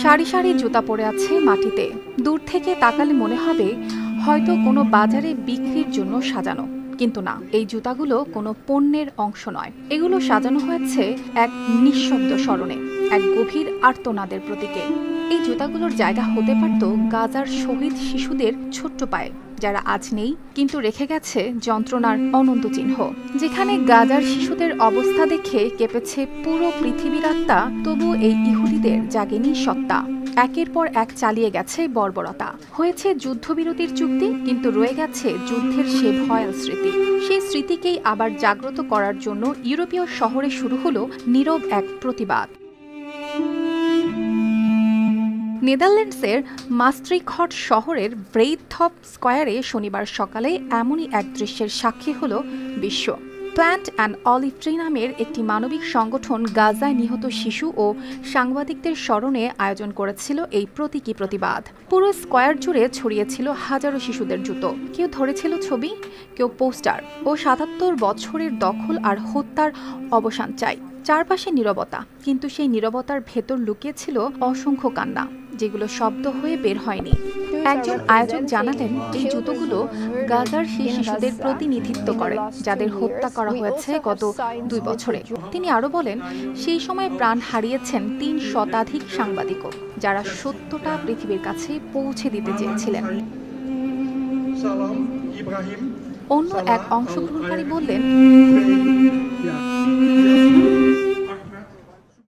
সারি সারি জুতা পড়ে আছে মাটিতে। দূর থেকে তাকালে মনে হবে হয়তো কোনো বাজারে বিক্রির জন্য সাজানো, কিন্তু না, এই জুতাগুলো কোনো পণ্যের অংশ নয়। এগুলো সাজানো হয়েছে এক নিঃশব্দ স্মরণে, এক গভীর আর্তনাদের প্রতীকে। এই জুতাগুলোর জায়গা হতে পারত গাজার শহীদ শিশুদের ছোট্ট পায়ে, যারা আজ নেই কিন্তু রেখে গেছে যন্ত্রণার অনন্ত চিহ্ন। যেখানে গাজার শিশুদের অবস্থা দেখে কেঁপেছে পুরো পৃথিবীর আত্মা, তবু এই ইহুদিদের জাগেনি সত্তা। একের পর এক চালিয়ে গেছে বর্বরতা। হয়েছে যুদ্ধবিরতির চুক্তি, কিন্তু রয়ে গেছে যুদ্ধের সে ভয়াল স্মৃতি। সেই স্মৃতিকেই আবার জাগ্রত করার জন্য ইউরোপীয় শহরে শুরু হলো নীরব এক প্রতিবাদ। নেদারল্যান্ডসের মাস্ট্রিখট শহরের ব্রেইথপ স্কয়ারে শনিবার সকালে এমনই এক দৃশ্যের সাক্ষী হল বিশ্ব। প্ল্যান্ট অ্যান্ড অলিভ ট্রি নামের একটি মানবিক সংগঠন গাজায় নিহত শিশু ও সাংবাদিকদের স্মরণে আয়োজন করেছিল এই প্রতীকী প্রতিবাদ। পুরো স্কয়ার জুড়ে ছড়িয়েছিল হাজারো শিশুদের জুতো, কেউ ধরেছিল ছবি, কেউ পোস্টার ও ৭৭ বছরের দখল আর হত্যার অবসান চাই। চারপাশে নীরবতা, কিন্তু সেই নীরবতার ভেতর লুকিয়েছিল অসংখ্য কান্না, যেগুলো শব্দ হয়ে বের হয়নি। একজন আয়োজক জানালেন, এই জুতোগুলো গাজার সেই শিশুদের প্রতিনিধিত্ব করে যাদের হত্যা করা হয়েছে গত ২ বছরে। তিনি আরো বলেন, সেই সময় প্রাণ হারিয়েছেন ৩ শতাধিক সাংবাদিকও, যারা সত্যটা পৃথিবীর কাছে পৌঁছে দিতে চেয়েছিলেন। অন্য এক অংশগ্রহণকারী বললেন,